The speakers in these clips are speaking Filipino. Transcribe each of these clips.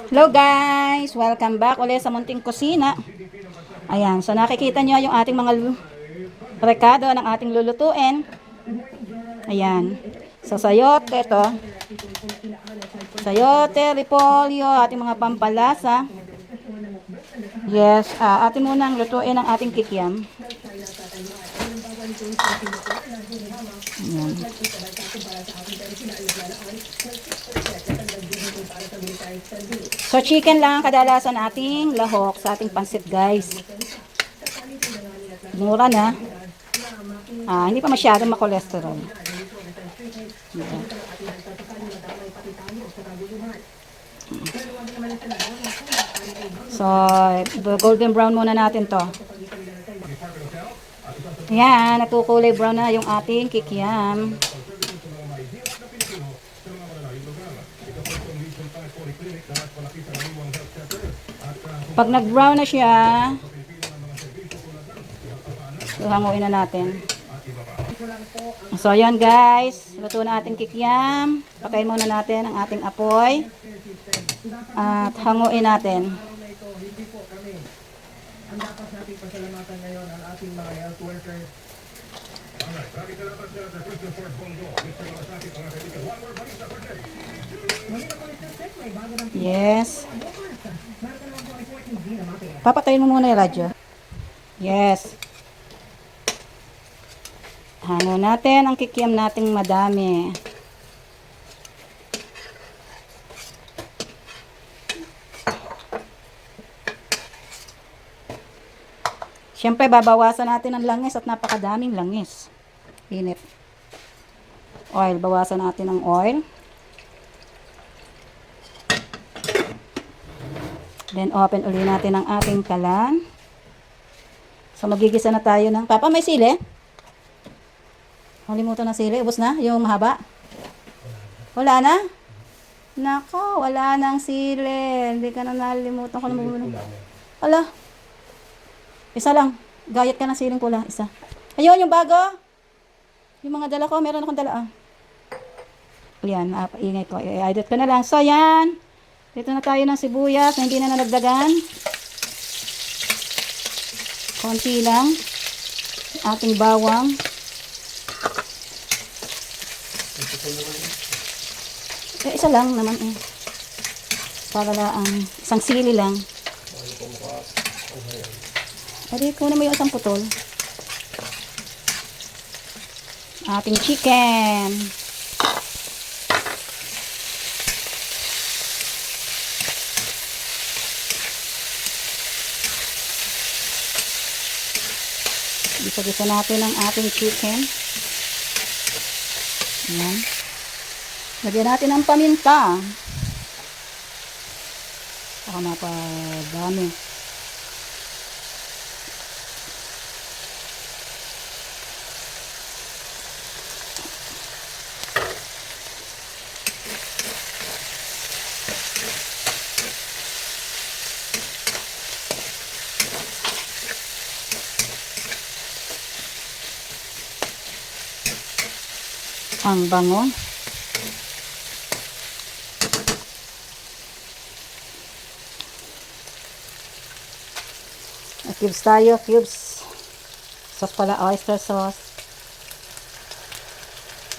Hello guys! Welcome back ulit sa Munting Kusina. Ayan, so nakikita nyo yung ating mga rekado ng ating lulutuin. Ayan. So sayote ito. Sayote, repolyo, ating mga pampalasa. Yes, atin munang lutuin ang ating kikiam. Ayan. So chicken lang kadalasan ating lahok sa ating pansit guys. Mura na. Hindi pa masyadong makolesterol. Ayan. So golden brown muna natin to. Ayan, natukulay brown na yung ating kikiam. Pag nag-brown na siya, hanguin na natin. So, ayan guys. Luto na ating kikiam. Pakain muna natin ang ating apoy. At hanguin natin. Ang dapat natin pasalamatan ngayon ang ating mga health workers. Yes. Papatayin mo muna yung radyo. Yes. Hango natin ang kikiam nating madami. Siyempre, babawasan natin ang langis at napakadaming langis. Init. Oil. Bawasan natin ang oil. Then, open uli natin ang ating kalan. So, magigisa na tayo ng... Papa, may sili? Malimutan na sili. Ubus na? Yung mahaba? Wala na? Nako, wala nang sili. Hindi ka na nalimutan ko na muna. Wala. Isa lang. Gayat ka ng siling pula. Isa. Ayun, yung bago. Yung mga dala ko, meron akong dala. Ayan, ingay ko. I-edit ko na lang. So, yan. Dito na tayo ng sibuyas na hindi na nalagdagan. Konti lang. Ating bawang. Isa lang naman eh. Para lang isang sili lang. Pwede ko na may isang putol. Ating chicken. Gisa-gisa natin ang ating chicken. Ayan. Lagyan natin ang paminta. Baka mapadami. Ang bango. Cubes tayo, cubes. Sauce pala, oyster sauce.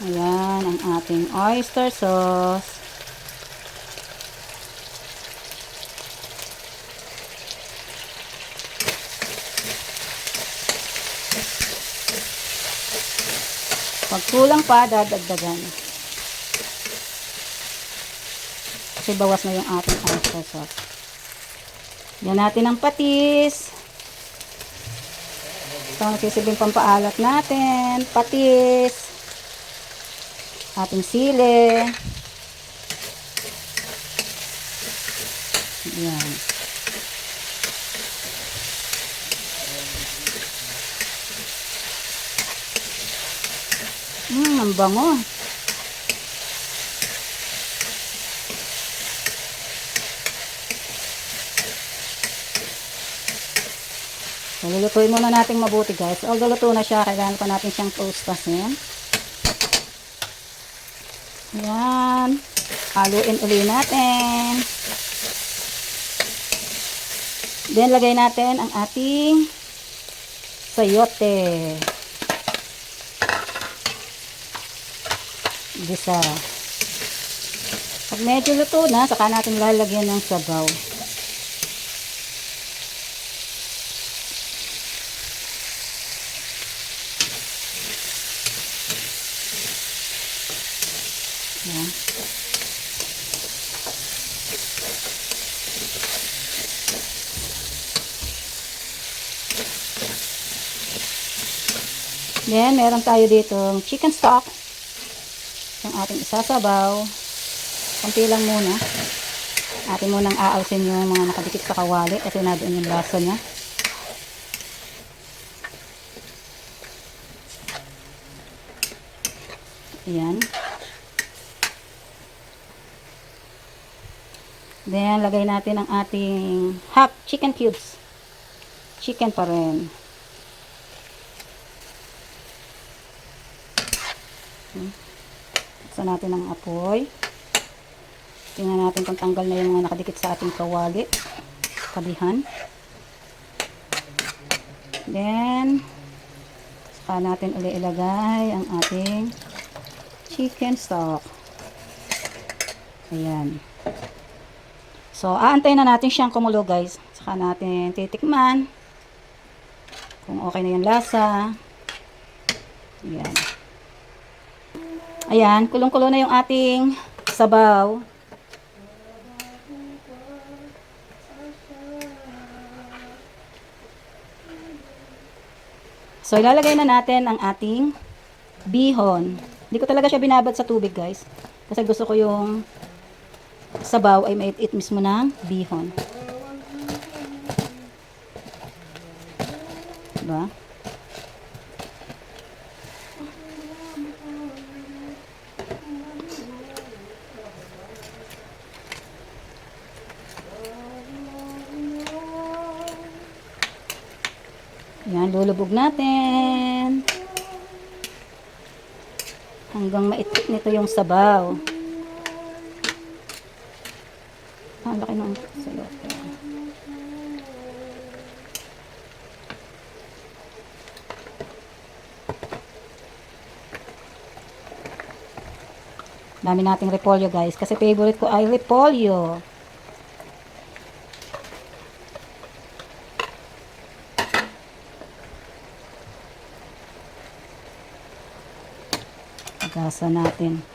Ayan, ang ating oyster sauce. Pag kulang pa, dadagdagan. Kasi bawas na yung ating oyster sauce. Yan natin ang patis. Ito ang nagsisibing pampaalat natin. Patis. Ating sili. Yan. Ang bango. So, lulutuin muna natin mabuti guys. Although luto na siya, kailangan pa natin siyang toastasin. Ayan. Haluin uli natin. Then, lagay natin ang ating sayote. Gisa. Pag medyo luto na, saka natin lalagyan ng sabaw. Yan. Then, meron tayo ditong chicken stock. Yung ating isasabaw. Kunti lang muna. Atin munang aalsin yung mga nakadikit sa kawali kasi nadoon yung lasa niya. Ayan. Then, lagay natin ang ating half chicken cubes. Chicken pa rin. Buksan natin ang apoy. Tingnan natin kung tanggal na yung mga nakadikit sa ating kawali. Kabihan. Then, saka natin uli ilagay ang ating chicken stock. Ayan. So, aantayin na natin siyang kumulo, guys. Saka natin titikman kung okay na yung lasa. Ayan. Ayan, kulong-kulo na yung ating sabaw. So, ilalagay na natin ang ating bihon. Hindi ko talaga siya binabad sa tubig, guys. Kasi gusto ko yung sabaw ay mait-it mismo ng bihon. Diba? Yan, lulubog natin. Hanggang mait-it nito yung sabaw. Ang laki ng sayote. Dami nating repolyo, guys. Kasi favorite ko ay repolyo. Gasa natin.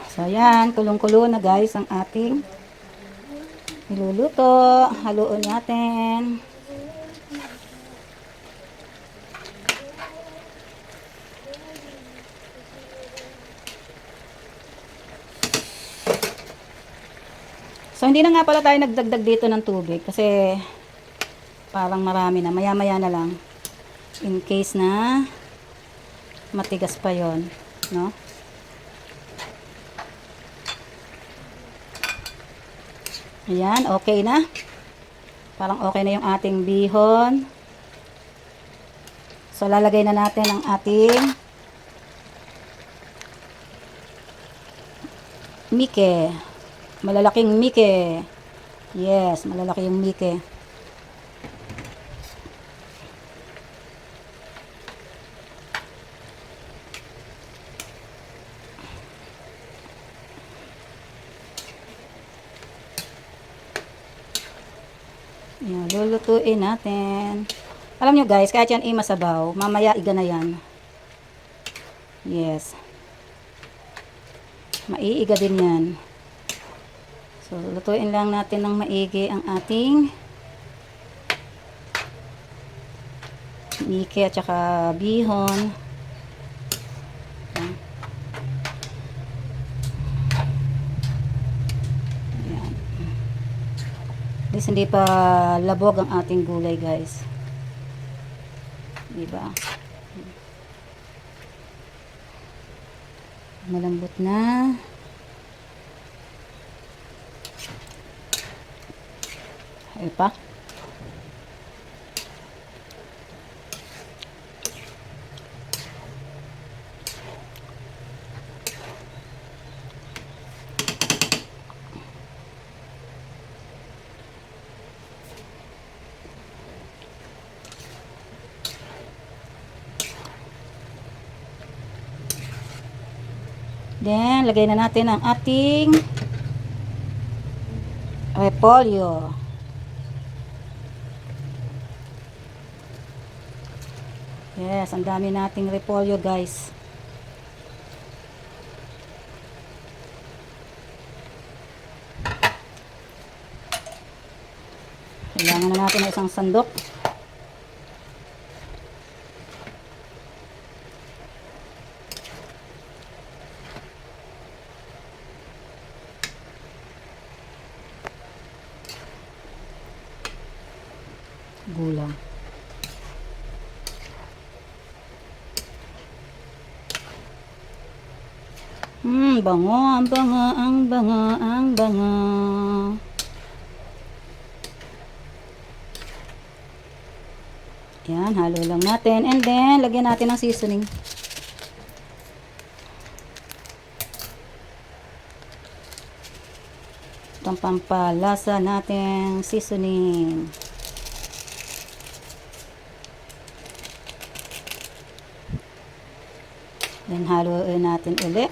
So, ayan. Kulong-kulo na, guys, ang ating niluluto. Haluin natin. So, hindi na nga pala tayo nagdagdag dito ng tubig kasi parang marami na. Maya-maya na lang. In case na matigas pa yon, no? Ayan, okay na. Parang okay na yung ating bihon. So, lalagay na natin ang ating mike. Malalaking mike. Yes, malalaki yung mike. Yan, lulutuin natin. Alam nyo, guys, kahit yan masabaw, mamaya iga na yan. Yes. Maiiga din yan. So, lutuin lang natin ng maigi ang ating mike at saka bihon. Ayan. At least hindi pa labog ang ating gulay, guys. Diba? Malambot na. Ay pa. Then, lagay na natin ang ating repolyo. Yes, ang dami nating repolyo, guys. Kailangan na natin ng isang sandok. Gulang. Bango, ang bango, ang bango, ang bango. Yan, halo lang natin. And then, lagyan natin ng seasoning. Itong pampalasa natin seasoning. Then, haluin natin ulit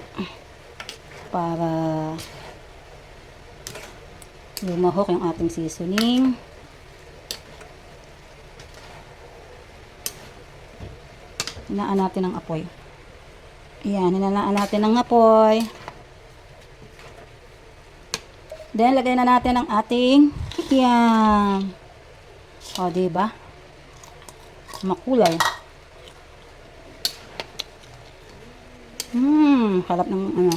para lumahok yung ating seasoning. Hinaan natin ang apoy. Ayan, hinanaan natin ang apoy. Then, lagay na natin ang ating kikiam. O, diba? Makulay. Harap ng ano.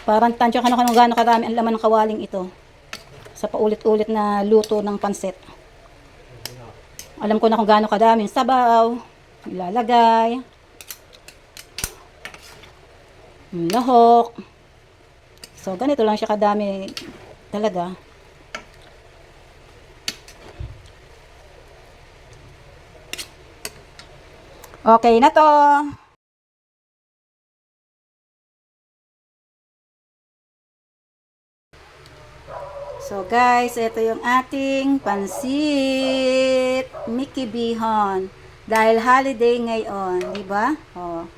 Parang tansya ka na kung gaano karami ang laman ng kawaling ito. Sa paulit-ulit na luto ng pansit. Alam ko na kung gaano kadaming sabaw. Ilalagay. Lahok. So, ganito lang siya kadami talaga. Okay na to. So guys, ito yung ating pansit Mickey Bihon. Dahil holiday ngayon, di ba? Oh.